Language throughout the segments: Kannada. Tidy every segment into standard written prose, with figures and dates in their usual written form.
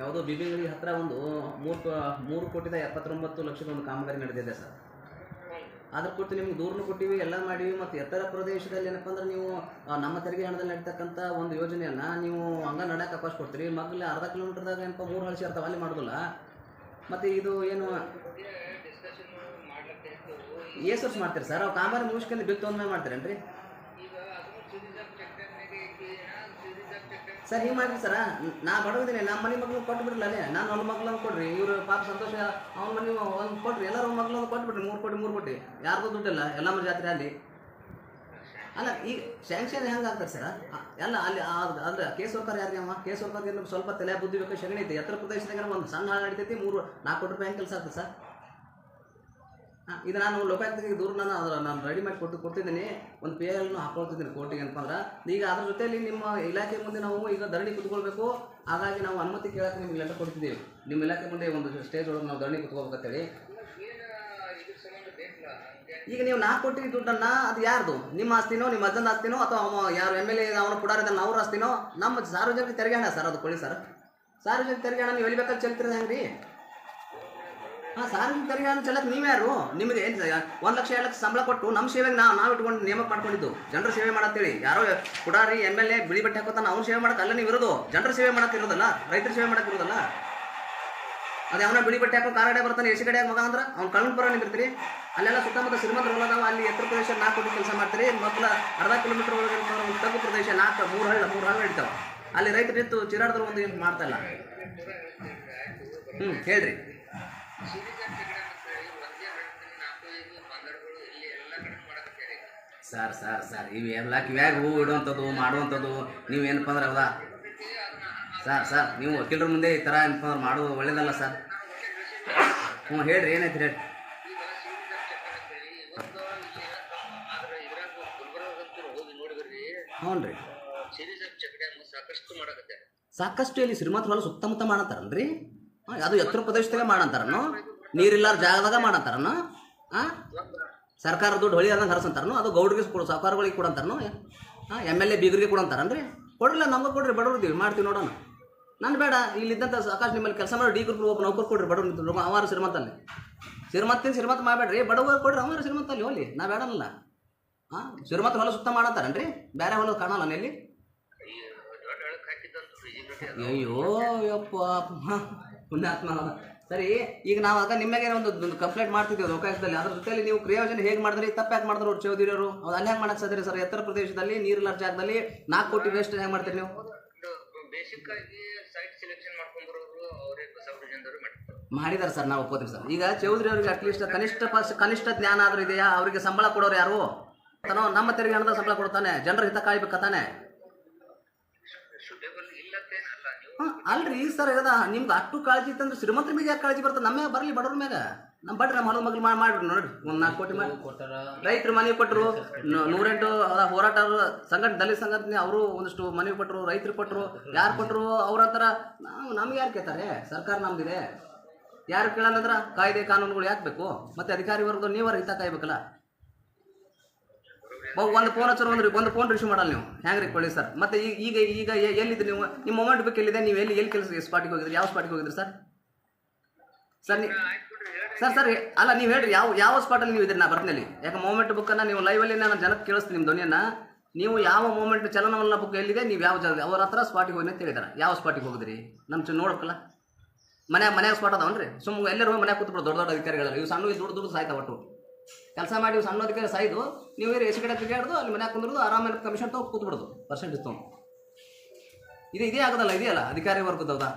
ಯಾವುದೋ ಬಿಬಿಂಗಡಿ ಹತ್ರ ಒಂದು 3,79,00,000 ಒಂದು ಕಾಮಗಾರಿ ನಡೆದಿದೆ ಸರ್. ಅದ್ರ ಕೊಟ್ಟು ನಿಮ್ಗೆ ದೂರನು ಕೊಟ್ಟಿವಿ, ಎಲ್ಲ ಮಾಡಿವಿ. ಮತ್ತು ಎತ್ತರ ಪ್ರದೇಶದಲ್ಲಿ ಏನಪ್ಪ ಅಂದ್ರೆ ನೀವು ನಮ್ಮ ತೆರಿಗೆ ಹಣದಲ್ಲಿ ನಡೀತಕ್ಕಂಥ ಒಂದು ಯೋಜನೆಯನ್ನು ನೀವು ಹಂಗೆ ನಡೆಯಕ್ಕೆ ಅವಕಾಶ ಕೊಡ್ತೀರಿ. ಮಗ್ಲಿ ಅರ್ಧ ಕಿಲೋಮೀಟರ್ದಾಗ ಏನಪ್ಪ 3 ಹಳ್ಸಿ ಇರ್ತಾವೆ, ಅಲ್ಲಿ ಮಾಡೋದಿಲ್ಲ. ಮತ್ತು ಇದು ಏನು ಎಷ್ಟು ವರ್ಷ ಮಾಡ್ತೀರಿ ಸರ್? ಅವು ಕಾಮಗಾರಿ ಮುಗಿಸ್ಕೊಂಡು ಬಿತ್ತು ಅಂದ್ಮೇಲೆ ಮಾಡ್ತೀರೇನ್ರಿ ಸರ್? ಹಿಂಗೆ ಮಾಡಿರಿ ಸರ, ನಾ ಬಡವಿದ್ದೀನಿ, ನಮ್ಮ ಮನೆ ಮಗಳು ಕೊಟ್ಟು ಬಿಡ್ರಲ್ಲ ಅಲ್ಲೇ. ನಾನು ಅವ್ನ ಮಗ್ಳನ್ನು ಕೊಡ್ರಿ, ಇವರು ಪಾಪ ಸಂತೋಷ ಅವ್ನ ಮನೆ ಒಂದು ಕೊಡ್ರಿ, ಎಲ್ಲರೂ ಮಗ್ಳನ್ನು ಕೊಟ್ಬಿಡ್ರಿ. 3 ಕೋಟಿ ಯಾರ್ದು ದುಡ್ಡಿಲ್ಲ, ಎಲ್ಲಮ್ಮ ಜಾತ್ರೆ ಅಲ್ಲಿ ಅಲ್ಲ. ಈಗ ಸ್ಯಾಂಕ್ಷನ್ ಹೆಂಗೆ ಆಗ್ತಾರೆ ಸರ್? ಎಲ್ಲ ಅಲ್ಲಿ ಅಂದ್ರೆ ಕೇಸ್ ಸರ್ಕಾರ ಯಾರಿಗೆ ಅಮ್ಮ ಕೇಸ್ ಸರ್ಕಾರ ಸ್ವಲ್ಪ ತಲೆ ಬುದ್ಧಿ ಬೇಕು, ಶಗಣಿ ಐತಿ. ಎತ್ತರ ಪ್ರದೇಶದಾಗ ಒಂದು ಸಣ್ಣ ಹಾಳು ನಡೀತೈತಿ, 4 ಕೋಟಿ ರೂಪಾಯಿ ಹೆಂಗೆ ಕೆಲಸ ಆಗ್ತದೆ ಸರ್? ಇದು ನಾನು ಲೋಕಾಯುಕ್ತರಿಗೆ ದೂರ ನಾನು ರೆಡಿ ಮಾಡಿ ಕೊಡ್ತಿದ್ದೀನಿ. ಒಂದು PILನು ಹಾಕೊಳ್ತಿದ್ದೀನಿ ಕೋರ್ಟಿಗೆ ಅಂತಂದ್ರೆ. ಈಗ ಅದ್ರ ಜೊತೆಯಲ್ಲಿ ನಿಮ್ಮ ಇಲಾಖೆ ಮುಂದೆ ನಾವು ಈಗ ಧರಣಿ ಕುತ್ಕೊಳ್ಬೇಕು. ಹಾಗಾಗಿ ನಾವು ಅನುಮತಿ ಕೇಳಕ್ಕೆ ನಿಮ್ಗೆ ಲೆಟರ್ ಕೊಡ್ತಿದ್ದೀವಿ. ನಿಮ್ಮ ಇಲಾಖೆ ಮುಂದೆ ಒಂದು ಸ್ಟೇಜ್ ಒಳಗೆ ನಾವು ಧರಣಿ ಕುತ್ಕೋಬೇಕಂತೇಳಿ. ಈಗ ನೀವು 4 ಕೋಟಿ ದುಡ್ಡನ್ನು ಅದು ಯಾರ್ದು? ನಿಮ್ಮ ಆಸ್ತಿನೋ, ನಿಮ್ಮ ಅಜ್ಜನ ಆಸ್ತಿನೋ, ಅಥವಾ ಯಾರು MLA ಅವನ ಪುಡಾರಿದ ಅವ್ರ ಆಸ್ತಿನೋ? ನಮ್ಮ ಸಾರ್ವಜನಿಕ ತೆರಿಗೆ ಹಣ ಸರ್, ಅದು ಕೊಡಿ ಸರ್. ಸಾರ್ವಜನಿಕ ತೆರಿಗೆ ಹಣ ನೀವು ಎಲ್ಲಿ ಬೇಕಾದ್ರೆ ಚೆಲ್ತಿರೋದು ಹೆಂಗೆ ರೀ? ಸಾರ್ವಜನಿಕ ತೆರಿಗೆ ಹಣ ಚೆಲ್ಲಕ್ಕೆ ನೀವ್ಯಾರು? ನಿಮಗೆ ಏನು 1 ಲಕ್ಷ 2 ಲಕ್ಷ ಸಂಬಳ ಕೊಟ್ಟು ನಮ್ಮ ಸೇವೆಗೆ ನಾವು ಇಟ್ಕೊಂಡು ನೇಮಕ ಮಾಡ್ಕೊಂಡಿದ್ದು. ಜನರ ಸೇವೆ ಮಾಡತ್ತೇಳಿ. ಯಾರೋ ಪುಡಾರಿ MLA ಬಿಳಿ ಬಟ್ಟೆ ಹಾಕೋತಾನೆ, ಅವ್ನು ಸೇವೆ ಮಾಡಕ್ಕೆ ಅಲ್ಲ ನೀವು ಇರೋದು. ಜನರ ಸೇವೆ ಮಾಡಕ್ಕಿರೋದಲ್ಲ, ರೈತರ ಸೇವೆ ಮಾಡಕ್ಕಿರೋದಲ್ಲ. ಅದು ಅವನ ಬಿಳಿ ಬಟ್ಟೆ ಹಾಕೊಂಡು ಕಾರಡೆ ಬರ್ತಾನೆ, ಎಸಿ ಕಡೆ ಮಗ ಅಂದ್ರೆ ಅವ್ನು ಕಣ್ಣು ಬರೋ ನಿಂತಿರ್ತೀರಿ. ಅಲ್ಲೆಲ್ಲ ಸುತ್ತಮುತ್ತ ಶ್ರೀಮಂತರು ಹೋದಾಗ ಅಲ್ಲಿ ಎತ್ತರ ಪ್ರದೇಶ 4 ಕೋಟಿ ಕೆಲಸ ಮಾಡ್ತೀರಿ. ಮಕ್ಕಳ ಅರ್ಧ ಕಿಲೋಮೀಟರ್ ಒಳಗೆ ತಗ್ಗು ಪ್ರದೇಶ 3 ಹಳ್ಳ ಹಿಡಿತಾವೆ. ಅಲ್ಲಿ ರೈತರು ನಿಂತು ಚಿರಾಡಿದ್ರು ಒಂದು ಏನು ಮಾಡ್ತಾ ಇಲ್ಲ. ಹೇಳ್ರಿ ಸರ್ ಇವೆಲ್ಲ ಕಿವ್ಯಾಗ ಹೂ ಇಡುವಂಥದ್ದು ಮಾಡುವಂಥದ್ದು ನೀವೇನಪ್ಪ ಅಂದ್ರೆ ಹೌದಾ ಸರ್? ನೀವು ವಕೀಲರ ಮುಂದೆ ಈ ಥರ ಏನಪ್ಪ ಅಂದ್ರೆ ಮಾಡೋದು ಒಳ್ಳೇದಲ್ಲ ಸರ್. ಹೇಳ್ರಿ ಏನೈತಿ ಹೇಳಿ. ಹ್ಞೂ ರೀ, ಸಾಕಷ್ಟು ಇಲ್ಲಿ ಶ್ರೀಮಂತ ಹೊಲ ಸುತ್ತಮುತ್ತ ಮಾಡಂತಾರನ್ರಿ. ಅದು ಎತ್ತರ ಪ್ರದೇಶದಾಗ ಮಾಡಂತಾರನು, ನೀರಿಲ್ಲಾರ ಜಾಗದಾಗ ಮಾಡಂತಾರನು. ಸರ್ಕಾರ ದುಡ್ಡು ಹೊಳಿ ಅದಂಗೆ ಹರಿಸಂತಾರನು. ಅದು ಗೌಡ್ರಿಗೆ ಸಾವುಕಾರಗಳಿಗೆ ಕೊಡಂತಾರನು. MLA ಬೀಗರಿಗೆ ಕೊಡಂತಾರನ್ರಿ. ಕೊಡ್ರಿಲ್ಲ, ನಮ್ಗೆ ಕೊಡ್ರಿ, ಬಡವ್ರಿದ್ದೀವಿ ಮಾಡ್ತೀವಿ ನೋಡೋಣ. ನಾನು ಬೇಡ, ಇಲ್ಲಿದ್ದಂಥ ಸಾಕಷ್ಟು ನಿಮ್ಮಲ್ಲಿ ಕೆಲಸ ಮಾಡಿ ಡಿ ಗ್ರೂಪ್ ಒಬ್ಬ ನೌಕರು ಕೊಡ್ರಿ, ಬಡವ್ರು ಅವಾರು ಶ್ರೀಮಂತಲ್ಲಿ. ಶ್ರೀಮಂತ ಮಾಡಬೇಡ್ರಿ, ಬಡವರು ಕೊಡ್ರಿ, ಅವಾರು ಶ್ರೀಮಂತಲ್ಲಿ ಹೋಲಿ, ನಾ ಬೇಡನಲ್ಲ. ಶ್ರೀಮಂತ ಹೊಲ ಸುತ್ತ ಮಾಡಂತಾರನ್ರಿ, ಬೇರೆ ಹೊಲ ಕಾಣಲ್ಲ ಅಲ್ಲಿ. ಅಯ್ಯೋ ಯಪ್ಪ ಪುಣ್ಯಾತ್ಮ. ಸರಿ, ಈಗ ನಾವು ಆಗ ನಿಮಗೆ ಒಂದು ಕಂಪ್ಲೇಂಟ್ ಮಾಡ್ತಿದ್ದೀವಿ ಲೋಕಾಯುಕ್ತದಲ್ಲಿ. ಅದ್ರ ಜೊತೆಯಲ್ಲಿ ನೀವು ಕ್ರಿಯಾಯೋಜನೆ ಹೇಗೆ ಮಾಡಿದ್ರಿ, ತಪ್ಪು ಯಾಕೆ ಮಾಡಿದ್ರು ಅವ್ರು ಚೌಧರಿಯವರು? ಅವ್ರು ಅಲ್ಲಿ ಹೆಂಗೆ ಮಾಡಕ್ಕೆ ಸಾಧ್ಯ ಸರ್? ಎತ್ತರ ಪ್ರದೇಶದಲ್ಲಿ ನೀರಿಲ್ಲ ಜಾಗದಲ್ಲಿ 4 ಕೋಟಿ ವೇಸ್ಟ್ ಹೆಂಗೆ ಮಾಡ್ತೀರಿ ನೀವು? ಮಾಡಿದಾರೆ ಸರ್, ನಾವು ಒಪ್ಪೋತೀವಿ ಸರ್. ಈಗ ಚೌಧರಿ ಅವ್ರಿಗೆ ಅಟ್ಲೀಸ್ಟ್ ಕನಿಷ್ಠ ಜ್ಞಾನ ಆದ್ರೂ ಇದೆಯಾ? ಅವರಿಗೆ ಸಂಬಳ ಕೊಡೋರು ಯಾರು? ನಮ್ಮ ತೆರಿಗೆ ಹಣದ ಸಂಬಳ ಕೊಡ್ತಾನೆ, ಜನರ ಹಿತ ಕಾಯ್ಬೇಕಾನೆ. ಅಲ್ರಿ ಸರ್, ನಿಮ್ಗೆ ಅಷ್ಟು ಕಾಳಜಿ ಇತ್ತಂದ್ರೆ ಶ್ರೀಮಂತರ ಮೇಲೆ ಯಾಕೆ ಕಾಳಜಿ ಬರ್ತದೆ? ನಮ್ಮ ಬರಲಿ, ಬಡವ್ರ ಮ್ಯಾಗ. ನಮ್ಮ ಬಡ್ರಿ, ನಮ್ಮ ಹೊಲ ಮಗ್ಳು ಮಾಡ್ರಿ ನೋಡ್ರಿ. ಒಂದು 4 ಕೋಟಿ ಮಾಡಿ ರೈತರು ಮನೆ ಕೊಟ್ಟರು. 108 ಹೋರಾಟ ಸಂಘಟನೆ, ದಲಿತ ಸಂಘಟನೆ ಅವರು ಒಂದಷ್ಟು ಮನೆ ಕೊಟ್ಟರು, ರೈತರು ಕೊಟ್ಟರು. ಯಾರು ಕೊಟ್ಟರು ಅವ್ರ ಹತ್ರ ನಮ್ಗೆ ಯಾರು ಕೇಳ್ತಾರೆ? ಸರ್ಕಾರ ನಮ್ದಿದೆ, ಯಾರು ಕೇಳಲ್ಲಂದ್ರೆ ಕಾಯ್ದೆ ಕಾನೂನುಗಳು ಯಾಕೆ ಬೇಕು? ಮತ್ತೆ ಅಧಿಕಾರಿ ವರ್ಗದ ನೀವರ ಹಿತ ಕಾಯ್ಬೇಕಲ್ಲ. ಒಂದು ಫೋನ್ ಹಚ್ಚರು ಒಂದು ಫೋನ್ ರಿಸೀವ್ ಮಾಡಲ್ಲ ನೀವು, ಹೆಂಗೆ ರೀ ಕೊಡಿ ಸರ್? ಮತ್ತೆ ಈಗ ಎಲ್ಲಿದ್ರಿ ನೀವು? ನಿಮ್ಮ ಮೊಮೆಂಟ್ ಬೇಕು ಎಲ್ಲಿದೆ? ನೀವು ಎಲ್ಲಿ ಕೆಲಸ ಸ್ಪಾಟಿಗೆ ಹೋಗಿದ್ರಿ? ಯಾವ ಸ್ಪಾಟಿಗೆ ಹೋಗಿದ್ರಿ ಸರ್? ಸರ್ ಅಲ್ಲ, ನೀವು ಹೇಳ್ರಿ ಯಾವ ಸ್ಪಾಟಲ್ಲಿ ನೀವು ಇದ್ರಿ? ನಾ ಬರ್ತೀನಿ. ಯಾಕೆ ಮೂಮೆಂಟ್ ಬುಕ್ಕನ್ನು ನೀವು ಲೈವಲ್ಲಿ ನಾನು ಜನಕ್ಕೆ ಕೇಳಿಸ್ತೀನಿ ನಿಮ್ಮ ಧ್ವನಿಯನ್ನು. ನೀವು ಯಾವ ಮೂಮೆಂಟ್ ಚಲನವಲನ ಬುಕ್ ಎಲ್ಲಿದೆ, ನೀವು ಯಾವ ಜಾಗ ಅವ್ರ ಹತ್ರ ಸ್ಪಾಟಿಗೆ ಹೋಗಿ ಅಂತ ಹೇಳಿದಾರೆ. ಯಾವ ಸ್ಪಾಟಿಗೆ ಹೋಗಿದ್ರಿ? ನಮ್ಮ ನೋಡ್ಬೇಕಲ್ಲ. ಮನ್ಯಾಗ ಸ್ಪಾಟ್ ಅದಾವನ್ರಿ? ಸುಮ್ಮನೆ ಎಲ್ಲರೂ ಮನ್ಯಾಗ ಕೂತ್ಬಿಡು. ದೊಡ್ಡ ಅಧಿಕಾರಿಗಳು ಇವು ಸಣ್ಣ ದುಡ್ಡು ಸಾಯ್ತಾವ. ಒಟ್ಟು ಕೆಲಸ ಮಾಡಿ ಸಣ್ಣ ಅಧಿಕಾರಿ ಸಾಯ್ದು ನೀವು ಎಸಿ ಕಡೆ ತಿರುಗಾಡ್ದು ಅಲ್ಲಿ ಮನ್ಯಾಗ ಕುಂದ್ರದು ಆರಾಮೇಲೆ ಕಮಿಷನ್ ತಗೋ ಕೂತ್ಬಿಡೋದು, ಪರ್ಸೆಂಟೇಜ್ ತೊಗೊಂಡು. ಇದೇ ಆಗೋದಲ್ಲ, ಇದೆಯಲ್ಲ ಅಧಿಕಾರಿ ವರ್ಗದೌದಾ?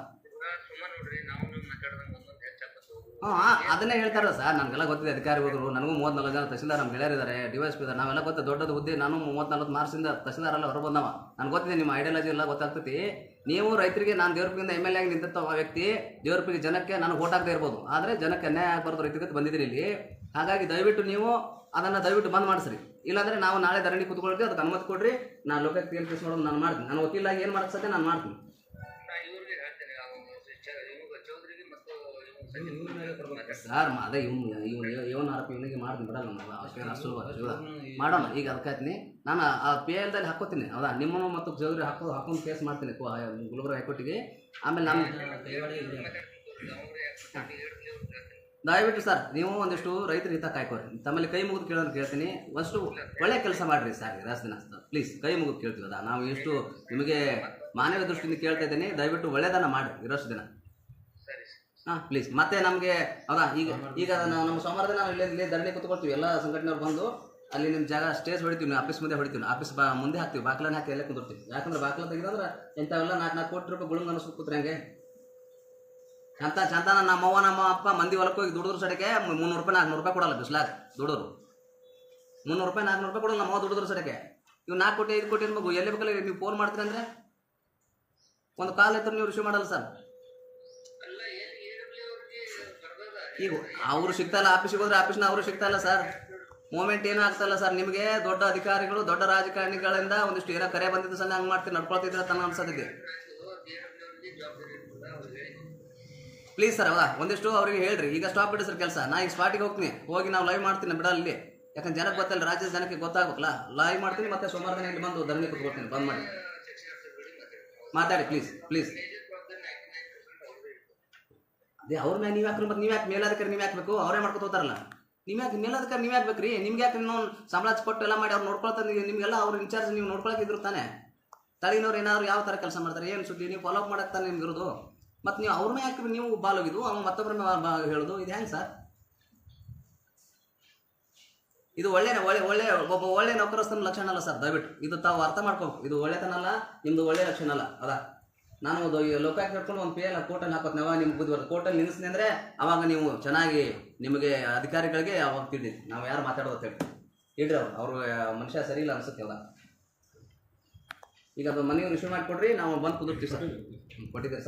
ಅದನ್ನೇ ಹೇಳ್ತಾರ ಸರ್. ನಮಗೆಲ್ಲ ಗೊತ್ತಿದೆ ಅಧಿಕಾರಿ ಹೋದ್ರು. ನನಗೂ 34 ಜನ ತಹಸೀಲ್ದಾರ್ ನಮ್ಮ ಗೆಳೆಯರಿದ್ದಾರೆ, DYSP ಇದ್ದಾರೆ. ನಾವೆಲ್ಲ ಗೊತ್ತ, ದೊಡ್ಡದು ಹುದ್ದೆ. ನಾನು 34 ಮಾರ್ಕ್ಸಿಂದ ತಹಸೀಲ್ದಾರ್ ಎಲ್ಲ ಹೊರಬಂದವ. ನನಗೆ ಗೊತ್ತಿದೆ ನಿಮ್ಮ ಐಡಿಯಾಲಜಿ ಎಲ್ಲ ಗೊತ್ತಾಗ್ತೈತಿ. ನೀವು ರೈತರಿಗೆ, ನಾನು ದೇವ್ರಪಿಂದ MLA ಆಗಿ ನಿಂತ ವ್ಯಕ್ತಿ, ದೇವ್ರಪಿಗೆ ಜನಕ್ಕೆ ನಾನು ಓಟ್ ಆಗದೆ ಇರ್ಬೋದು, ಆದರೆ ಜನಕ್ಕೆ ಅನ್ಯಾಯ ಆಗಬಾರ್ದು, ರೈತರಿಗೆ ಬಂದಿದ್ದೀರಿ ಇಲ್ಲಿ. ಹಾಗಾಗಿ ದಯವಿಟ್ಟು ನೀವು ಅದನ್ನು ದಯವಿಟ್ಟು ಬಂದ್ ಮಾಡಿಸ್ರಿ. ಇಲ್ಲಾಂದರೆ ನಾವು ನಾಳೆ ಧರಣಿ ಕೂತ್ಕೊಳ್ತೀವಿ, ಅದಕ್ಕೆ ಅನುಮತಿ ಕೊಡ್ರಿ. ನಾನು ಲೋಕಾಯುಕ್ತ ಏನು ಕೇಸ್ ಮಾಡೋದು ನಾನು ಮಾಡ್ತೀನಿ. ನಾನು ವಕೀಲಾಗಿ ಏನು ಮಾಡಕ್ಕೆ ಸಾಧ್ಯ ನಾನು ಮಾಡ್ತೀನಿ. ಸರ್ ಅದೇ ಇವನ್ ಆರೋಪ ಇವನಿಗೆ ಮಾಡ್ತೀನಿ ಬಿಡಲ್ಲ ಅಷ್ಟು ಮಾಡೋಣ. ಈಗ ಅದಕ್ಕಾಯ್ತೀನಿ ನಾನು ಆ ಪಿ ಎಲ್ದಲ್ಲಿ ಹಾಕೋತೀನಿ. ಹೌದಾ, ನಿಮ್ಮನ್ನು ಮತ್ತು ಜೋಗ್ರಿ ಹಾಕೊಂಡು ಕೇಸ್ ಮಾಡ್ತೀನಿ ಗುಲ್ಬರ್ಗ ಹೈಕೋರ್ಟಿಗೆ. ಆಮೇಲೆ ನಾನು ದಯವಿಟ್ಟು ಸರ್ ನೀವು ಒಂದಿಷ್ಟು ರೈತರ ಹಿತ ಕಾಯ್ಕೋರಿ. ತಮ್ಮಲ್ಲಿ ಕೈ ಮುಗಿದು ಕೇಳೋದು ಕೇಳ್ತೀನಿ. ಒಂದಷ್ಟು ಒಳ್ಳೆ ಕೆಲಸ ಮಾಡಿರಿ ಸರ್ ರಾಜ್ ದಿನ ಪ್ಲೀಸ್. ಕೈ ಮುಗಿದು ಕೇಳ್ತೀವಿ. ಅದ ನಾವು ಎಷ್ಟು ನಿಮಗೆ ಮಾನವ ದೃಷ್ಟಿಯಿಂದ ಕೇಳ್ತಾ ಇದ್ದೀನಿ. ದಯವಿಟ್ಟು ಒಳ್ಳೆದನ್ನ ಮಾಡಿ ಇರೋಷ್ಟು ದಿನ. ಹಾಂ ಪ್ಲೀಸ್. ಮತ್ತೆ ನಮಗೆ ಹೌದಾ ಈಗ ನಮ್ಮ ಸೋಮವಾರ ನಾವು ಇಲ್ಲೇ ಧರಣಿ ಕೂತ್ಕೊಳ್ತೀವಿ. ಎಲ್ಲ ಸಂಘಟನೆಯವ್ರು ಬಂದು ಅಲ್ಲಿ ನಿಮ್ಮ ಜಾಗ ಸ್ಟೇಜ್ ಹೊಡಿತೀವಿ. ನೀವು ಆಫೀಸ್ ಮುಂದೆ ಹೊಡಿತೀವಿ. ಆಫೀಸ್ ಮುಂದೆ ಹಾಕ್ತೀವಿ. ಬಾಕ್ಲನ್ನ ಹಾಕಿ ಎಲ್ಲ ಕುಂದಿರ್ತೀವಿ. ಯಾಕಂದ್ರೆ ಬಾಕ್ಲ ತೆಗೆದಂದ್ರೆ ಇಂಥವೆಲ್ಲ 4 ಕೋಟಿ ರೂಪಾಯಿ ಗುಳುಂಗ ಅನಿಸ್ಬೇಕು ಕೂತ್ರೆ ಹಂಗೆ ಚಂದ ನಮ್ಮವ್ವ ನಮ್ಮ ಅಪ್ಪ ಮಂದಿ ಹೊಲಕ್ಕೆ ಹೋಗಿ ದುಡಿದ್ರು ಸಡಕ್ಕೆ 300 ರೂಪಾಯಿ 400 ರೂಪಾಯಿ ಕೊಡಲ್ಲ. ಬಿಸ್ಲಾಗ ದುಡಿದ್ರು 300 ರೂಪಾಯಿ 400 ರೂಪಾಯಿ ಕೊಡಲ್ಲ ನಮ್ಮವ್ವ ದುಡಿದ್ರು ಸಡಕ್ಕೆ. ಇವು 4 ಕೋಟಿ 5 ಕೋಟಿ ಮಗು ಎಲ್ಲಿ ಬೇಕಲ್ಲ ನೀವು ಫೋನ್ ಮಾಡ್ತೀರಿ ಅಂದರೆ ಒಂದು ಕಾಲ್ ಎತ್ತರ ನೀವು ರಿಸೀವ್ ಮಾಡಲ್ಲ ಸರ್. ಈಗ ಅವರು ಸಿಗ್ತಾಯಿಲ್ಲ. ಆಫೀಸಿಗೆ ಹೋದ್ರೆ ಆಫೀಸ್ನ ಅವರು ಸಿಗ್ತಾಯಿಲ್ಲ ಸರ್. ಮೂಮೆಂಟ್ ಏನೂ ಆಗ್ತಾಯಿಲ್ಲ ಸರ್. ನಿಮಗೆ ದೊಡ್ಡ ಅಧಿಕಾರಿಗಳು ದೊಡ್ಡ ರಾಜಕಾರಣಿಗಳಿಂದ ಒಂದಿಷ್ಟು ಏನೋ ಕರೆ ಬಂದಿದ್ದು ಸಣ್ಣ ಹಂಗೆ ಮಾಡ್ತೀವಿ ನಡ್ಕೊಳ್ತಿದ್ರೆ ತನ್ನ ಅನ್ಸೋದಿದೆ. ಪ್ಲೀಸ್ ಸರ್ ಹೌದಾ ಒಂದಿಷ್ಟು ಅವ್ರಿಗೆ ಹೇಳ್ರಿ. ಈಗ ಸ್ಟಾಪ್ ಬಿಡಿ ಸರ್ ಕೆಲಸ. ನಾ ಈಗ ಸ್ಪಾಟಿಗೆ ಹೋಗ್ತೀನಿ. ಹೋಗಿ ನಾವು ಲೈವ್ ಮಾಡ್ತೀನಿ ಬಿಡ ಅಲ್ಲಿ. ಯಾಕಂದ್ರೆ ಜನಕ್ಕೆ ಗೊತ್ತಲ್ಲ, ರಾಜ್ಯದ ಜನಕ್ಕೆ ಗೊತ್ತಾಗಬೇಕಲ್ಲ. ಲೈವ್ ಮಾಡ್ತೀನಿ. ಮತ್ತೆ ಸೋಮವಾರ ದಿನ ಇಲ್ಲಿ ಬಂದು ಧರಣಿ ಕೂತ್ಕೊಳ್ತೀನಿ. ಬಂದ್ ಮಾಡಿ ಮಾತಾಡಿ ಪ್ಲೀಸ್ ಪ್ಲೀಸ್. ಅದೇ ಅವ್ರ ಮೇಲೆ ನೀವು ಯಾಕ್ರಿ? ಮತ್ತೆ ನೀವು ಯಾಕೆ ಮೇಲಾಧಿಕಾರಿ ನೀವು ಯಾಕೆ ಬೇಕು? ಅವರೇ ಮಾಡ್ಕೊತ ಹೋಗ್ತಾರಲ್ಲ. ನೀವು ಯಾಕೆ ಮೇಲಾಧಿಕಾರಿ ನೀವು ಯಾಕೆ ಬೇಕ್ರಿ? ನಿಮ್ಗೆ ಯಾಕೆ ಇನ್ನೂ ಸಂಬಳ ಕೊಟ್ಟು ಎಲ್ಲ ಮಾಡಿ ಅವ್ರು ನೋಡ್ಕೊಳ್ತಾರೆ. ನಿಮಗೆಲ್ಲ ಅವ್ರ ಇನ್ಚಾರ್ಜ್ ನೀವು ನೋಡ್ಕೊಳಕ್ಕಿದ್ರು ತಾನೆ. ತಳಿನವ್ರು ಏನಾದ್ರು ಯಾವ ಥರ ಕೆಲಸ ಮಾಡ್ತಾರೆ ಏನು ಸುದ್ದಿ ನೀವು ಫಾಲೋ ಅಪ್ ಮಾಡಕ್ಕೆ ತಾನೆ ನಿಮ್ಗೆ ಇರೋದು. ಮತ್ತು ನೀವು ಅವ್ರನ್ನ ಯಾಕೆ ನೀವು ಬಾಲೋಗಿದ್ದು ಅವ್ನು ಮತ್ತೊಬ್ಬರ ಹೇಳೋದು ಇದು ಹೆಂಗೆ ಸರ್? ಇದು ಒಬ್ಬ ಒಳ್ಳೆ ನೌಕರಸ್ಥನ ಲಕ್ಷಣ ಅಲ್ಲ ಸರ್. ದಯವಿಟ್ಟು ಇದು ತಾವು ಅರ್ಥ ಮಾಡ್ಕೋಬೇಕು. ಇದು ಒಳ್ಳೆತನಲ್ಲ, ನಿಮ್ಮದು ಒಳ್ಳೆ ಲಕ್ಷಣ ಅಲ್ಲ. ಅದಾ ನಾನು ಲೋಕಾಯುಕ್ತ ಹಿಡ್ಕೊಂಡು ಒಂದು ಪಿ ಎಲ್ ಕೋರ್ಟಲ್ಲಿ ಹಾಕೋದು ನಾವು ನಿಮ್ಗೆ ಬುದ್ಧಿ ಬರ್ತದೆ. ಕೋರ್ಟಲ್ಲಿ ನಿಲ್ಲಿಸ್ತೀನಿ ಅಂದರೆ ಅವಾಗ ನೀವು ಚೆನ್ನಾಗಿ ನಿಮಗೆ ಅಧಿಕಾರಿಗಳಿಗೆ ಅವಾಗ ತಿಳಿದಿ ನಾವು ಯಾರು ಮಾತಾಡೋದು ಹೇಳಿ ಇಡ್ರಿ. ಅವರು ಮನುಷ್ಯ ಸರಿ ಇಲ್ಲ ಅನ್ಸುತ್ತೆ. ಅವಾಗ ಈಗ ಅದು ಮನೆಯವ್ರು ರಿಸೀವ್ ಮಾಡಿಕೊಡ್ರಿ. ನಾವು ಬಂದು ಕುದುರ್ತೀವಿ ಸರ್. ಕೊಟ್ಟಿದ್ದೀರಿ ಸರ್.